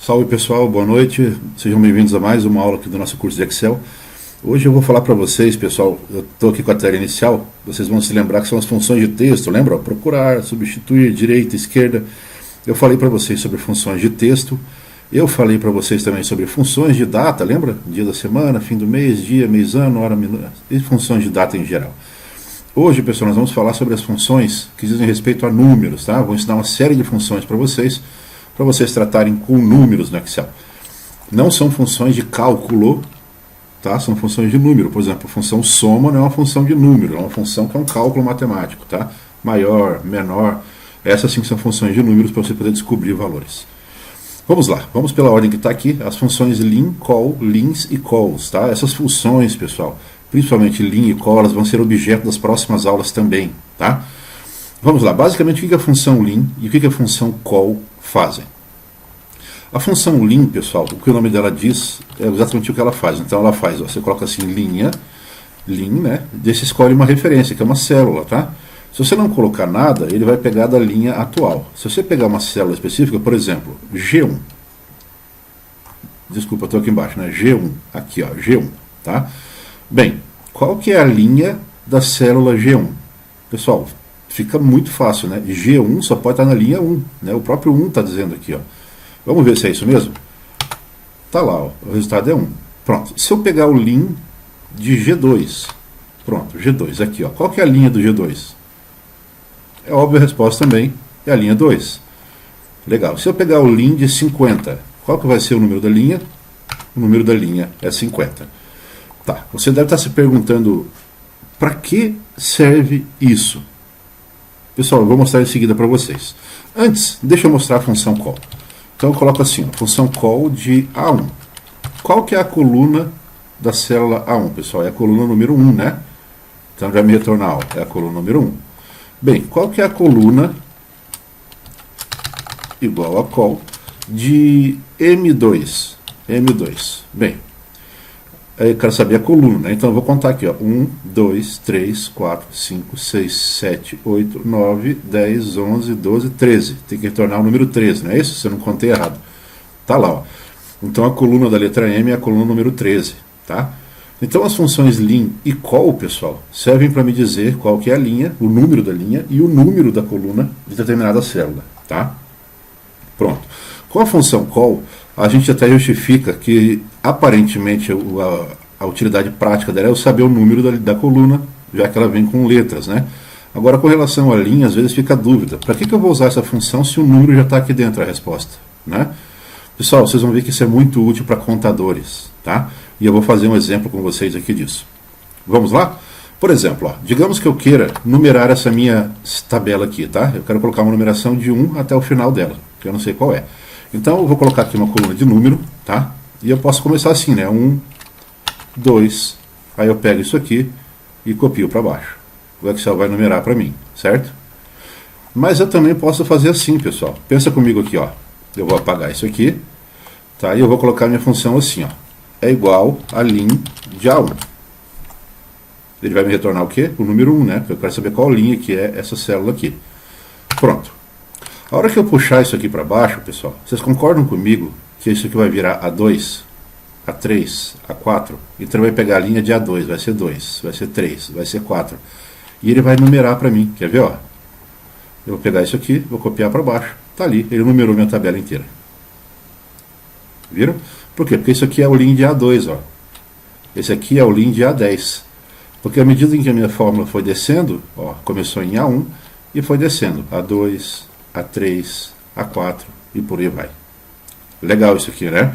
Salve pessoal, boa noite, sejam bem-vindos a mais uma aula aqui do nosso curso de Excel. Hoje eu vou falar para vocês, pessoal, eu estou aqui com a tela inicial, vocês vão se lembrar que são as funções de texto, lembra? Procurar, substituir, direita, esquerda. Eu falei para vocês sobre funções de texto, eu falei para vocês também sobre funções de data, lembra? Dia da semana, fim do mês, dia, mês, ano, hora, minuto, e funções de data em geral. Hoje, pessoal, nós vamos falar sobre as funções que dizem respeito a números, tá? Vou ensinar uma série de funções para vocês tratarem com números no Excel. Não são funções de cálculo, tá? São funções de número. Por exemplo, a função soma não é uma função de número, é uma função que é um cálculo matemático, tá? Maior, menor, essas sim são funções de números para você poder descobrir valores. Vamos lá, vamos pela ordem que está aqui, as funções lim, call, lins e calls, tá? Essas funções, pessoal, principalmente lim e call, elas vão ser objeto das próximas aulas também, tá? Vamos lá, basicamente o que a função lim e o que a função call fazem. A função lim, pessoal, o que o nome dela diz é exatamente o que ela faz. Então ela faz, ó, você coloca assim, linha, lim, né? Daí você escolhe uma referência, que é uma célula, tá? Se você não colocar nada, ele vai pegar da linha atual. Se você pegar uma célula específica, por exemplo, G1. Desculpa, estou aqui embaixo, né? G1, aqui, ó, G1, tá? Bem, qual que é a linha da célula G1? Pessoal, fica muito fácil, né? G1 só pode estar na linha 1, né? O próprio 1 está dizendo aqui, ó. Vamos ver se é isso mesmo? Tá lá, ó, o resultado é 1. Pronto. Se eu pegar o lim de G2, pronto, G2 aqui, ó. Qual que é a linha do G2? É óbvio a resposta também, é a linha 2. Legal. Se eu pegar o lim de 50, qual que vai ser o número da linha? O número da linha é 50. Tá, você deve estar se perguntando, para que serve isso? Pessoal, eu vou mostrar em seguida para vocês. Antes, deixa eu mostrar a função call. Então eu coloco assim, a função call de A1. Qual que é a coluna da célula A1, pessoal? É a coluna número 1, né? Então vai me retornar, ó, é a coluna número 1. Bem, qual que é a coluna igual a call de M2? M2. Bem, aí eu quero saber a coluna, né? Então eu vou contar aqui, ó. 1, 2, 3, 4, 5, 6, 7, 8, 9, 10, 11, 12, 13. Tem que retornar o número 13, não é isso? Se eu não contei errado. Tá lá, ó. Então a coluna da letra M é a coluna número 13, tá? Então as funções lim e call, pessoal, servem para me dizer qual que é a linha, o número da linha e o número da coluna de determinada célula, tá? Pronto. Com a função call, a gente até justifica que, aparentemente, a utilidade prática dela é eu saber o número da coluna, já que ela vem com letras, né? Agora, com relação à linha, às vezes fica a dúvida. Para que eu vou usar essa função se o número já está aqui dentro da resposta, né? Pessoal, vocês vão ver que isso é muito útil para contadores, tá? E eu vou fazer um exemplo com vocês aqui disso. Vamos lá? Por exemplo, ó, digamos que eu queira numerar essa minha tabela aqui, tá? Eu quero colocar uma numeração de 1 até o final dela, que eu não sei qual é. Então eu vou colocar aqui uma coluna de número, tá? E eu posso começar assim, né? 1, 2, aí eu pego isso aqui e copio para baixo. O Excel vai numerar para mim, certo? Mas eu também posso fazer assim, pessoal. Pensa comigo aqui, ó. Eu vou apagar isso aqui, tá? E eu vou colocar minha função assim, ó. É igual a lim de A1. Ele vai me retornar o quê? O número 1, né? Porque eu quero saber qual linha que é essa célula aqui. Pronto. A hora que eu puxar isso aqui para baixo, pessoal, vocês concordam comigo que isso aqui vai virar A2, A3, A4? Então ele vai pegar a linha de A2, vai ser 2, vai ser 3, vai ser 4. E ele vai numerar para mim, quer ver, ó? Eu vou pegar isso aqui, vou copiar para baixo. Tá ali, ele numerou minha tabela inteira. Viram? Por quê? Porque isso aqui é o lim de A2, ó. Esse aqui é o lim de A10. Porque à medida em que a minha fórmula foi descendo, ó, começou em A1 e foi descendo. A2, A3, A4 e por aí vai. Legal isso aqui, né?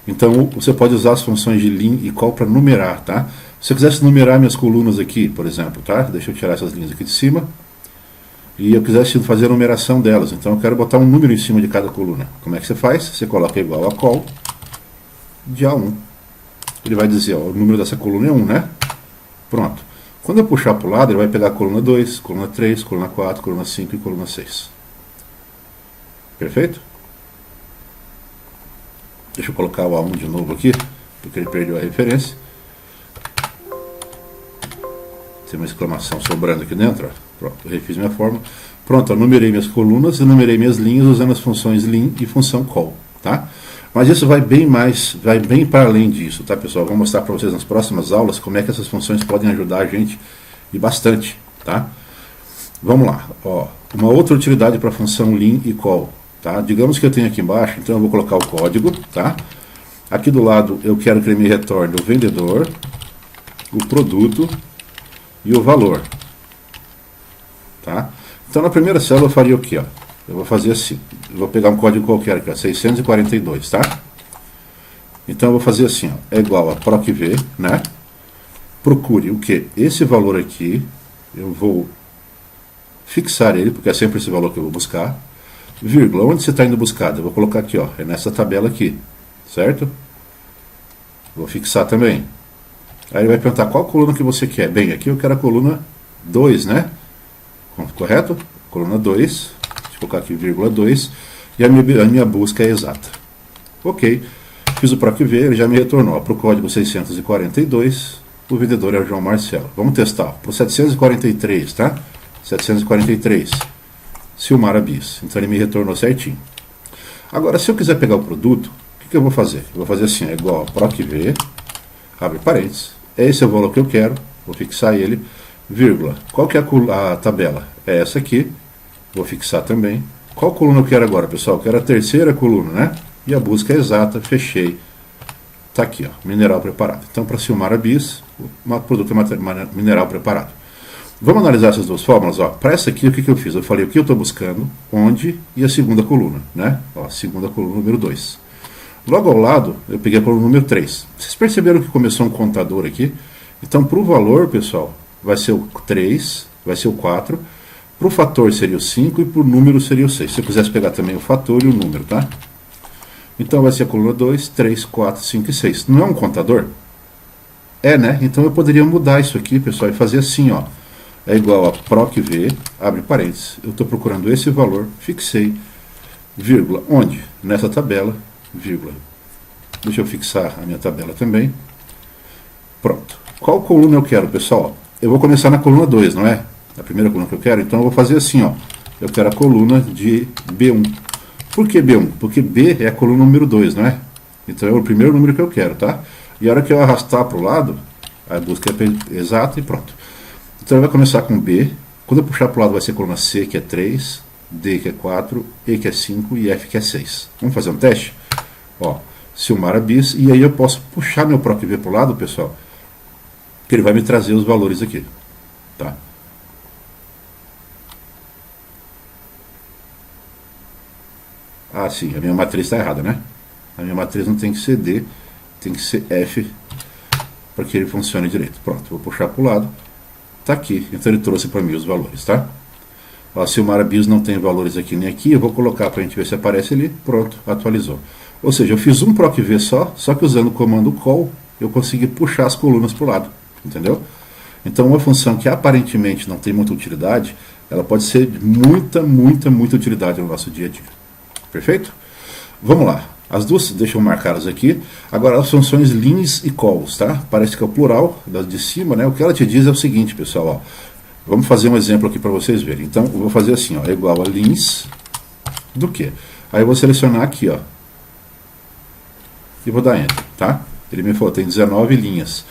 Então você pode usar as funções de lim e call para numerar, tá? Se eu quisesse numerar minhas colunas aqui, por exemplo, tá? Deixa eu tirar essas linhas aqui de cima. E eu quisesse fazer a numeração delas, então eu quero botar um número em cima de cada coluna. Como é que você faz? Você coloca igual a call de A1. Ele vai dizer, ó, o número dessa coluna é 1, né? Pronto. Quando eu puxar para o lado, ele vai pegar a coluna 2, coluna 3, coluna 4, coluna 5 e coluna 6. Perfeito? Deixa eu colocar o A1 de novo aqui, porque ele perdeu a referência. Tem uma exclamação sobrando aqui dentro. Ó. Pronto, eu refiz minha forma. Pronto, eu numerei minhas colunas e numerei minhas linhas usando as funções lim e função call. Tá? Mas isso vai bem para além disso, tá, pessoal? Eu vou mostrar para vocês nas próximas aulas como é que essas funções podem ajudar a gente e bastante, tá? Vamos lá, ó. Uma outra utilidade para a função lim e call, tá? Digamos que eu tenho aqui embaixo, então eu vou colocar o código, tá? Aqui do lado eu quero que ele me retorne o vendedor, o produto e o valor, tá? Então na primeira célula eu faria o quê, ó? Eu vou fazer assim, eu vou pegar um código qualquer aqui, ó, 642, tá? Então eu vou fazer assim, ó, é igual a procv, né? Procure o que? Esse valor aqui, eu vou fixar ele, porque é sempre esse valor que eu vou buscar, vírgula, onde você está indo buscar? Eu vou colocar aqui, ó, é nessa tabela aqui, certo? Vou fixar também. Aí ele vai perguntar qual coluna que você quer. Bem, aqui eu quero a coluna 2, né? Correto? Coluna 2. Deixa eu colocar aqui, vírgula 2. E a minha busca é exata. Ok. Fiz o procv, ele já me retornou. Para o código 642, o vendedor é o João Marcelo. Vamos testar. Para o 743, tá? 743. Silmara Bis. Então ele me retornou certinho. Agora, se eu quiser pegar o produto, o que eu vou fazer? Eu vou fazer assim, é igual a procv, abre parênteses. Esse é o valor que eu quero. Vou fixar ele, vírgula. Qual que é a tabela? É essa aqui. Vou fixar também. Qual coluna eu quero agora, pessoal? Eu quero a terceira coluna, né? E a busca é exata, fechei. Está aqui, ó, mineral preparado. Então, para Silmara Bis, o produto é mineral preparado. Vamos analisar essas duas fórmulas. Para essa aqui, o que eu fiz? Eu falei o que eu estou buscando, onde e a segunda coluna, né? Ó, segunda coluna número 2. Logo ao lado, eu peguei a coluna número 3. Vocês perceberam que começou um contador aqui? Então, para o valor, pessoal, vai ser o 3, vai ser o 4. Para o fator seria o 5 e para o número seria o 6. Se eu quisesse pegar também o fator e o número, tá? Então vai ser a coluna 2, 3, 4, 5 e 6. Não é um contador? É, né? Então eu poderia mudar isso aqui, pessoal, e fazer assim, ó. É igual a procv, abre parênteses. Eu estou procurando esse valor, fixei, vírgula, onde? Nessa tabela, vírgula. Deixa eu fixar a minha tabela também. Pronto. Qual coluna eu quero, pessoal? Eu vou começar na coluna 2, não é? A primeira coluna que eu quero, então eu vou fazer assim, ó. Eu quero a coluna de B1. Por que B1? Porque B é a coluna número 2, não é? Então é o primeiro número que eu quero, tá? E a hora que eu arrastar para o lado, a busca é exata e pronto. Então vai começar com B. Quando eu puxar para o lado vai ser a coluna C, que é 3, D, que é 4, E, que é 5 e F, que é 6. Vamos fazer um teste? Ó, Silmara Bis, e aí eu posso puxar meu procv para o lado, pessoal, que ele vai me trazer os valores aqui, tá? Ah, sim, a minha matriz está errada, né? A minha matriz não tem que ser D, tem que ser F, para que ele funcione direito. Pronto, vou puxar para o lado. Está aqui, então ele trouxe para mim os valores, tá? Ó, se o Silmara Bis não tem valores aqui nem aqui, eu vou colocar para a gente ver se aparece ali. Pronto, atualizou. Ou seja, eu fiz um procv só que usando o comando call, eu consegui puxar as colunas para o lado, entendeu? Então uma função que aparentemente não tem muita utilidade, ela pode ser de muita utilidade no nosso dia a dia. Perfeito? Vamos lá. As duas, deixa eu marcá-las aqui. Agora as funções lins e calls, tá? Parece que é o plural das de cima, né? O que ela te diz é o seguinte, pessoal, ó. Vamos fazer um exemplo aqui para vocês verem. Então, eu vou fazer assim, ó, é igual a lins do quê? Aí eu vou selecionar aqui, ó. E vou dar enter, tá? Ele me falou, tem 19 linhas.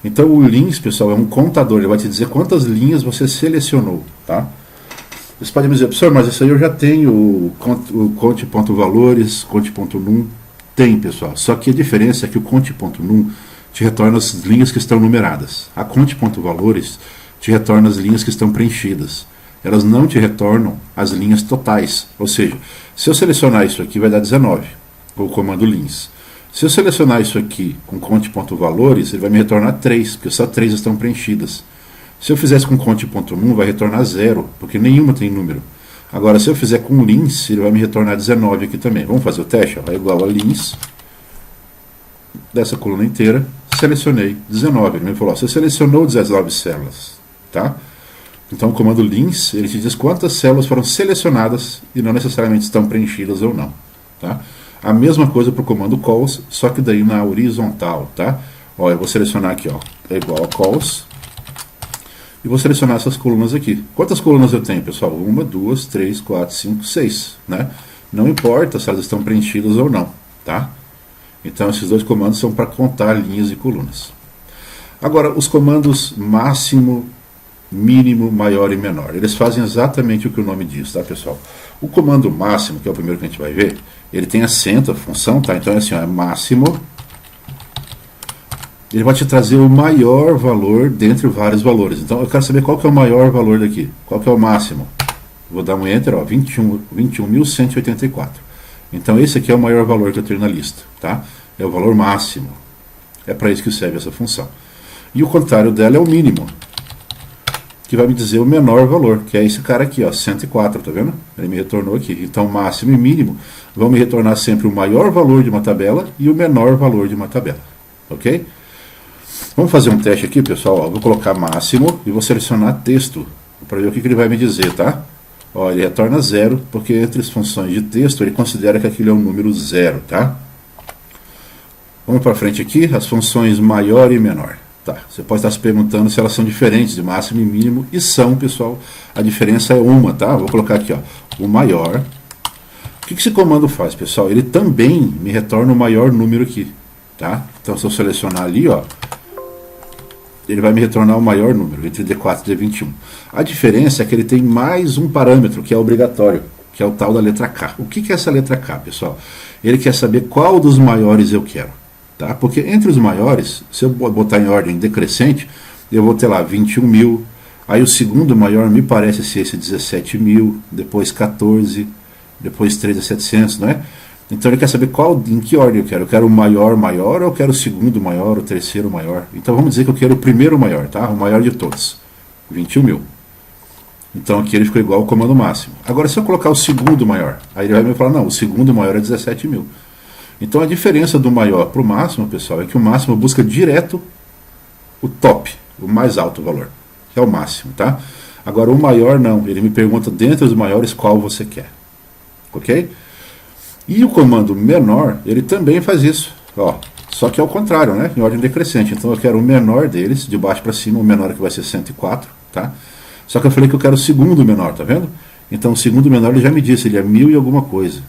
Então, o lins, pessoal, é um contador. Ele vai te dizer quantas linhas você selecionou, tá? Vocês podem me dizer, professor, mas isso aí eu já tenho o conte.valores, conte.num. Tem, pessoal. Só que a diferença é que o conte.num te retorna as linhas que estão numeradas. A conte.valores te retorna as linhas que estão preenchidas. Elas não te retornam as linhas totais. Ou seja, se eu selecionar isso aqui vai dar 19, com o comando lins. Se eu selecionar isso aqui com conte.valores, ele vai me retornar 3, porque só 3 estão preenchidas. Se eu fizesse com conte.num, vai retornar 0, porque nenhuma tem número. Agora, se eu fizer com lins, ele vai me retornar 19 aqui também. Vamos fazer o teste? Ó. É igual a lins dessa coluna inteira, selecionei 19. Ele me falou, ó, você selecionou 19 células, tá? Então, o comando lins, ele te diz quantas células foram selecionadas e não necessariamente estão preenchidas ou não, tá? A mesma coisa para o comando calls, só que daí na horizontal, tá? Ó, eu vou selecionar aqui, ó, é igual a calls, e vou selecionar essas colunas aqui. Quantas colunas eu tenho, pessoal? 1, 2, 3, 4, 5, 6, né? Não importa se elas estão preenchidas ou não, tá? Então esses dois comandos são para contar linhas e colunas. Agora, os comandos máximo, mínimo, maior e menor, eles fazem exatamente o que o nome diz, tá, pessoal? O comando máximo, que é o primeiro que a gente vai ver, ele tem acento, a função, tá? Então é assim, ó, é máximo. Ele vai te trazer o maior valor dentre vários valores. Então eu quero saber qual que é o maior valor daqui. Qual que é o máximo? Vou dar um Enter, ó, 21.184. Então esse aqui é o maior valor que eu tenho na lista, tá? É o valor máximo. É para isso que serve essa função. E o contrário dela é o mínimo, que vai me dizer o menor valor, que é esse cara aqui, ó, 104, tá vendo? Ele me retornou aqui. Então máximo e mínimo vão me retornar sempre o maior valor de uma tabela e o menor valor de uma tabela, ok? Vamos fazer um teste aqui, pessoal. Ó, vou colocar máximo e vou selecionar texto para ver o que ele vai me dizer, tá? Ó, ele retorna 0, porque entre as funções de texto ele considera que aquilo é um número 0, tá? Vamos para frente aqui, as funções maior e menor. Tá, você pode estar se perguntando se elas são diferentes de máximo e mínimo, e são, pessoal. A diferença é uma, tá? Vou colocar aqui, ó, o maior. O que esse comando faz, pessoal? Ele também me retorna o maior número aqui, tá? Então, se eu selecionar ali, ó, ele vai me retornar o maior número, entre D4 e D21. A diferença é que ele tem mais um parâmetro, que é obrigatório, que é o tal da letra K. O que é essa letra K, pessoal? Ele quer saber qual dos maiores eu quero. Tá? Porque entre os maiores, se eu botar em ordem decrescente, eu vou ter lá 21 mil, aí o segundo maior me parece ser esse 17 mil, depois 14, depois 3.700, não é? Então ele quer saber em que ordem eu quero. Eu quero o maior maior, ou eu quero o segundo maior, o terceiro maior. Então vamos dizer que eu quero o primeiro maior, tá? O maior de todos, 21 mil. Então aqui ele ficou igual ao comando máximo. Agora se eu colocar o segundo maior, aí ele vai me falar, não, o segundo maior é 17 mil. Então a diferença do maior para o máximo, pessoal, é que o máximo busca direto o top, o mais alto valor, que é o máximo, tá? Agora o maior não, ele me pergunta dentre os maiores qual você quer, ok? E o comando menor, ele também faz isso, ó, só que é o contrário, né? Em ordem decrescente. Então eu quero o menor deles, de baixo para cima, o menor que vai ser 104, tá? Só que eu falei que eu quero o segundo menor, tá vendo? Então o segundo menor ele já me disse, ele é 1000 e alguma coisa.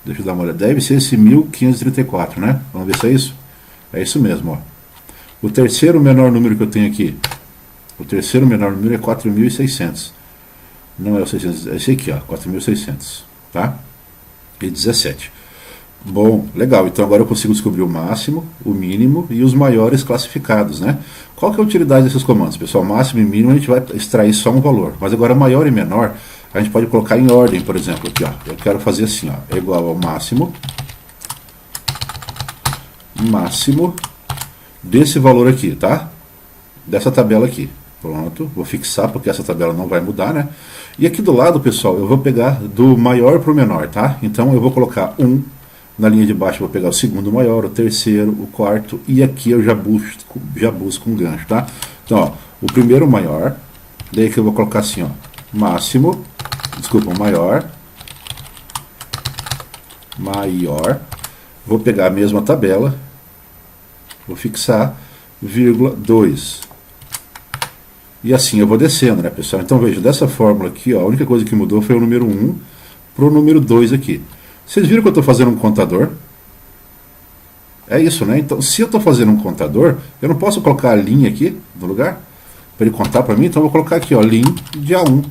Deixa eu dar uma olhada. Deve ser esse 1534, né? Vamos ver se é isso? É isso mesmo, ó. O terceiro menor número que eu tenho aqui. O terceiro menor número é 4.600. Não é o 600, é esse aqui, ó. 4.600. Tá? E 17. Bom, legal. Então agora eu consigo descobrir o máximo, o mínimo e os maiores classificados, né? Qual que é a utilidade desses comandos, pessoal? Máximo e mínimo a gente vai extrair só um valor. Mas agora maior e menor a gente pode colocar em ordem, por exemplo, aqui, ó. Eu quero fazer assim, ó, é igual ao máximo desse valor aqui, tá? Dessa tabela aqui. Pronto, vou fixar porque essa tabela não vai mudar, né? E aqui do lado, pessoal, eu vou pegar do maior para o menor, tá? Então eu vou colocar 1, na linha de baixo eu vou pegar o segundo maior, o terceiro, o quarto, e aqui eu já busco um gancho, tá? Então, ó, o primeiro maior, daí que eu vou colocar assim, ó, máximo, desculpa, maior, vou pegar a mesma tabela, vou fixar, vírgula, 2. E assim eu vou descendo, né, pessoal? Então veja, dessa fórmula aqui, ó, a única coisa que mudou foi o número 1 para o número 2 aqui. Vocês viram que eu estou fazendo um contador? É isso, né? Então, se eu estou fazendo um contador, eu não posso colocar a linha aqui no lugar para ele contar para mim, então eu vou colocar aqui, ó, lim de A1.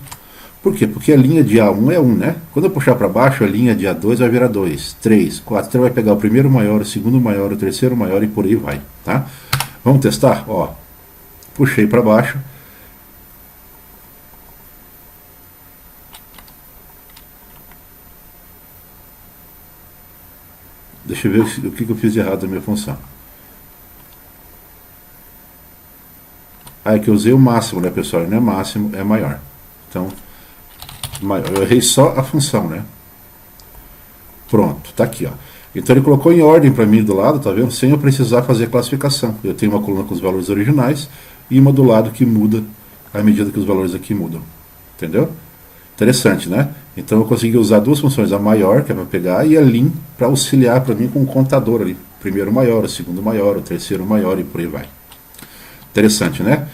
Por quê? Porque a linha de A1 é 1, né? Quando eu puxar para baixo, a linha de A2 vai virar 2, 3, 4. Então vai pegar o primeiro maior, o segundo maior, o terceiro maior e por aí vai, tá? Vamos testar? Ó, puxei para baixo. Deixa eu ver o que eu fiz de errado na minha função. Ah, é que eu usei o máximo, né, pessoal? Não é máximo, é maior. Então, maior. Eu errei só a função, né? Pronto, tá aqui, ó. Então ele colocou em ordem para mim do lado, tá vendo? Sem eu precisar fazer a classificação. Eu tenho uma coluna com os valores originais e uma do lado que muda à medida que os valores aqui mudam. Entendeu? Interessante, né? Então eu consegui usar duas funções, a maior, que é para pegar, e a lim para auxiliar para mim com um contador ali. Primeiro maior, o segundo maior, o terceiro maior e por aí vai. Interessante, né?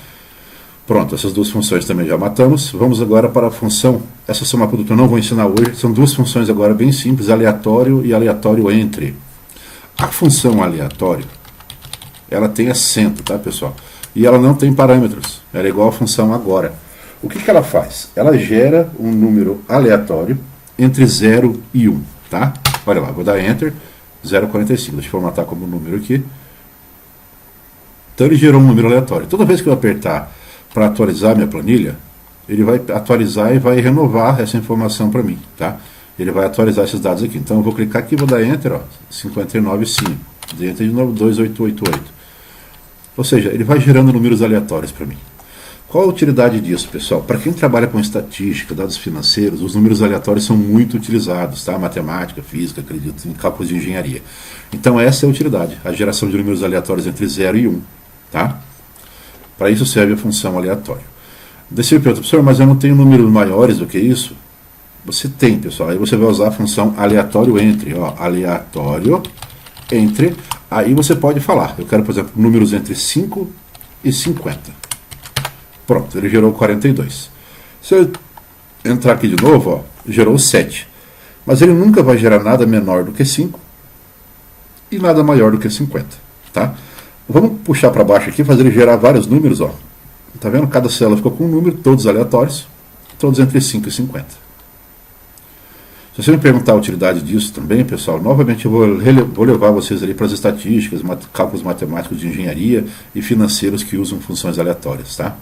Pronto, essas duas funções também já matamos. Vamos agora para a função, essa soma produto eu não vou ensinar hoje, são duas funções agora bem simples, aleatório e aleatório entre. A função aleatório, ela tem acento, tá, pessoal? E ela não tem parâmetros, ela é igual a função agora. O que ela faz? Ela gera um número aleatório entre 0 e 1, tá? Olha lá, vou dar Enter, 0,45, deixa eu formatar como número aqui. Então ele gerou um número aleatório. Toda vez que eu apertar para atualizar minha planilha, ele vai atualizar e vai renovar essa informação para mim, tá? Ele vai atualizar esses dados aqui. Então eu vou clicar aqui e vou dar Enter, ó, 59,5, Enter de novo, 2888. Ou seja, ele vai gerando números aleatórios para mim. Qual a utilidade disso, pessoal? Para quem trabalha com estatística, dados financeiros, os números aleatórios são muito utilizados, tá? Matemática, física, acredito, em cálculos de engenharia. Então essa é a utilidade, a geração de números aleatórios entre 0 e 1, tá? Para isso serve a função aleatório. Daí você me pergunta, professor, mas eu não tenho números maiores do que isso? Você tem, pessoal. Aí você vai usar a função aleatório entre, ó, aleatório entre. Aí você pode falar, eu quero, por exemplo, números entre 5 e 50. Pronto, ele gerou 42. Se eu entrar aqui de novo, ó, gerou 7. Mas ele nunca vai gerar nada menor do que 5 e nada maior do que 50. Tá? Vamos puxar para baixo aqui, fazer ele gerar vários números. Ó. Tá vendo? Cada célula ficou com um número, todos aleatórios, todos entre 5 e 50. Se você me perguntar a utilidade disso também, pessoal, novamente eu vou levar vocês ali para as estatísticas, cálculos matemáticos de engenharia e financeiros que usam funções aleatórias. Tá?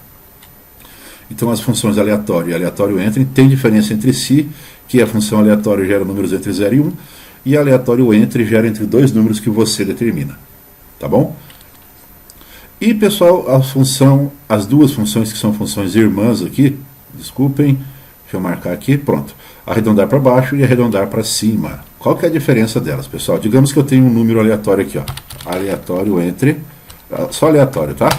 Então as funções aleatório e aleatório entre têm diferença entre si, que a função aleatório gera números entre 0 e 1, e aleatório entre gera entre dois números que você determina. Tá bom? E pessoal, as duas funções que são funções irmãs aqui, desculpem, deixa eu marcar aqui, pronto. Arredondar para baixo e arredondar para cima. Qual que é a diferença delas, pessoal? Digamos que eu tenho um número aleatório aqui, ó. Aleatório entre, só aleatório, tá?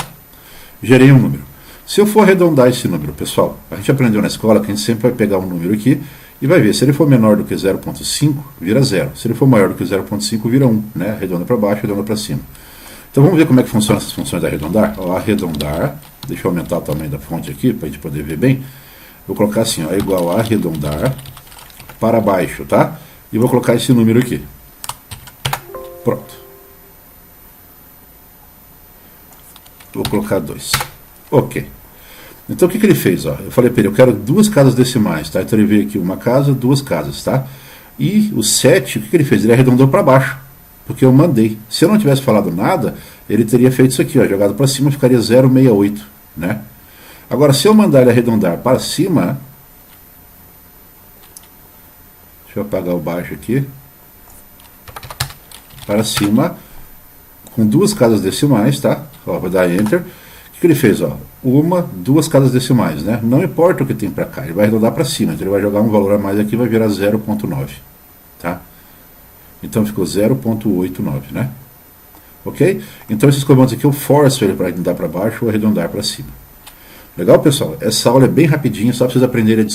Gerei um número. Se eu for arredondar esse número, pessoal, a gente aprendeu na escola que a gente sempre vai pegar um número aqui e vai ver, se ele for menor do que 0,5, vira 0. Se ele for maior do que 0,5, vira 1, né? Arredonda para baixo, arredonda para cima. Então vamos ver como é que funcionam essas funções de arredondar. Ó, arredondar, deixa eu aumentar o tamanho da fonte aqui para a gente poder ver bem. Vou colocar assim, ó, é igual a arredondar para baixo, tá? E vou colocar esse número aqui. Pronto. Vou colocar 2. Ok. Então o que ele fez? Ó? Eu falei para ele, eu quero duas casas decimais, tá? Então ele veio aqui uma casa, duas casas, tá? E o 7, o que ele fez? Ele arredondou para baixo, porque eu mandei. Se eu não tivesse falado nada, ele teria feito isso aqui, ó, jogado para cima, ficaria 0,68, né? Agora, se eu mandar ele arredondar para cima, deixa eu apagar o baixo aqui, para cima, com duas casas decimais, tá? Ó, vou dar Enter. O que ele fez? Ó? Duas casas decimais, né? Não importa o que tem para cá, ele vai arredondar para cima, então ele vai jogar um valor a mais aqui e vai virar 0,9, tá? Então ficou 0,89, né? Ok? Então esses comandos aqui eu forço ele para arredondar para baixo ou arredondar para cima. Legal, pessoal? Essa aula é bem rapidinha, só para vocês aprenderem a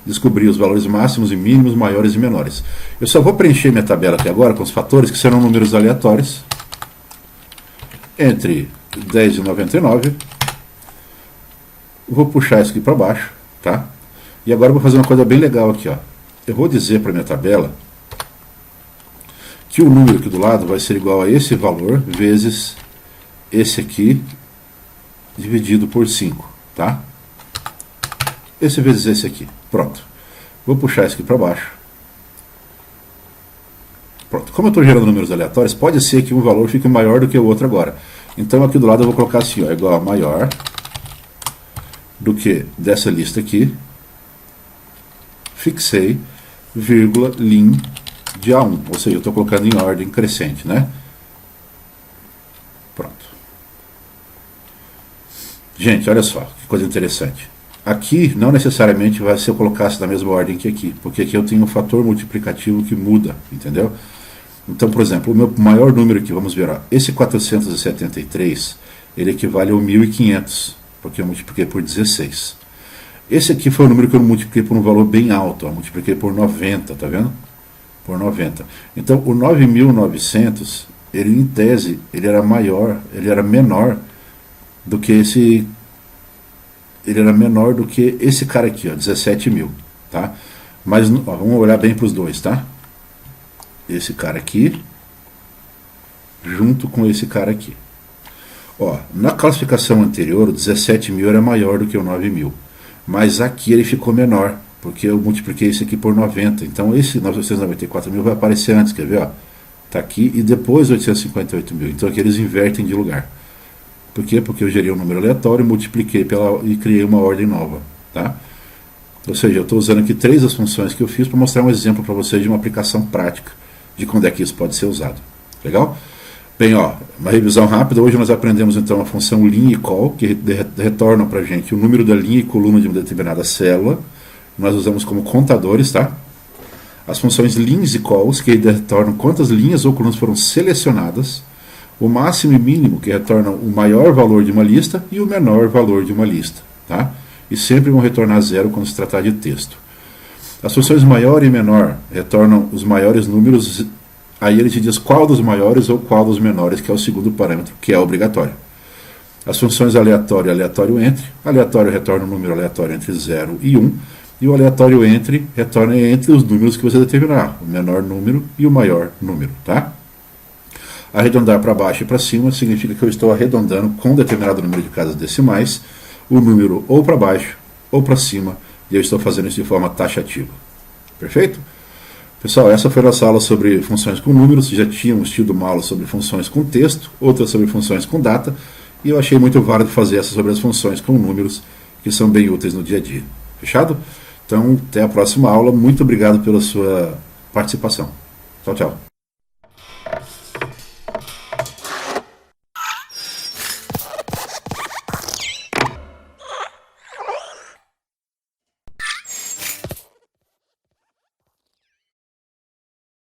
descobrir os valores máximos e mínimos, maiores e menores. Eu só vou preencher minha tabela aqui agora com os fatores que serão números aleatórios entre 10 e 99. Vou puxar isso aqui para baixo, tá? E agora eu vou fazer uma coisa bem legal aqui, ó. Eu vou dizer para minha tabela que o número aqui do lado vai ser igual a esse valor vezes esse aqui dividido por 5, tá? Esse vezes esse aqui. Pronto. Vou puxar isso aqui para baixo. Pronto. Como eu estou gerando números aleatórios, pode ser que um valor fique maior do que o outro agora. Então aqui do lado eu vou colocar assim, ó, igual a maior do que dessa lista aqui, fixei, vírgula, lim de A1. Ou seja, eu estou colocando em ordem crescente, né? Pronto. Gente, olha só, que coisa interessante. Aqui, não necessariamente vai se eu colocasse na mesma ordem que aqui, porque aqui eu tenho um fator multiplicativo que muda, entendeu? Então, por exemplo, o meu maior número aqui, vamos ver, ó, esse 473, ele equivale ao 1500, porque eu multipliquei por 16. Esse aqui foi o número que eu multipliquei por um valor bem alto, ó, multipliquei por 90, tá vendo? Por 90. Então, o 9.900, ele em tese, ele era maior, ele era menor do que esse, ele era menor do que esse cara aqui, ó, 17.000, tá? Mas, ó, vamos olhar bem para os dois, tá? Esse cara aqui, junto com esse cara aqui. Ó, na classificação anterior, o 17.000 era maior do que o 9.000. Mas aqui ele ficou menor, porque eu multipliquei esse aqui por 90. Então esse 994.000 vai aparecer antes, quer ver? Está aqui e depois 858.000. Então aqui eles invertem de lugar. Por quê? Porque eu gerei um número aleatório, multipliquei e criei uma ordem nova. Tá? Ou seja, eu estou usando aqui 3 das funções que eu fiz para mostrar um exemplo para vocês de uma aplicação prática de quando é que isso pode ser usado. Legal? Bem, ó, uma revisão rápida. Hoje nós aprendemos então a função lim e col, que retorna para a gente o número da linha e coluna de uma determinada célula. Nós usamos como contadores, tá? As funções lins e cols, que retornam quantas linhas ou colunas foram selecionadas. O máximo e mínimo, que retornam o maior valor de uma lista e o menor valor de uma lista, tá? E sempre vão retornar zero quando se tratar de texto. As funções maior e menor retornam os maiores números. Aí ele te diz qual dos maiores ou qual dos menores, que é o segundo parâmetro, que é obrigatório. As funções aleatório e aleatório entre. Aleatório retorna um número aleatório entre 0 e 1. E o aleatório entre retorna entre os números que você determinar, o menor número e o maior número. Tá? Arredondar para baixo e para cima significa que eu estou arredondando com um determinado número de casas decimais o número ou para baixo ou para cima, e eu estou fazendo isso de forma taxativa. Perfeito? Pessoal, essa foi a nossa aula sobre funções com números. Já tínhamos tido uma aula sobre funções com texto, outra sobre funções com data, e eu achei muito válido fazer essa sobre as funções com números, que são bem úteis no dia a dia. Fechado? Então, até a próxima aula. Muito obrigado pela sua participação. Tchau, tchau.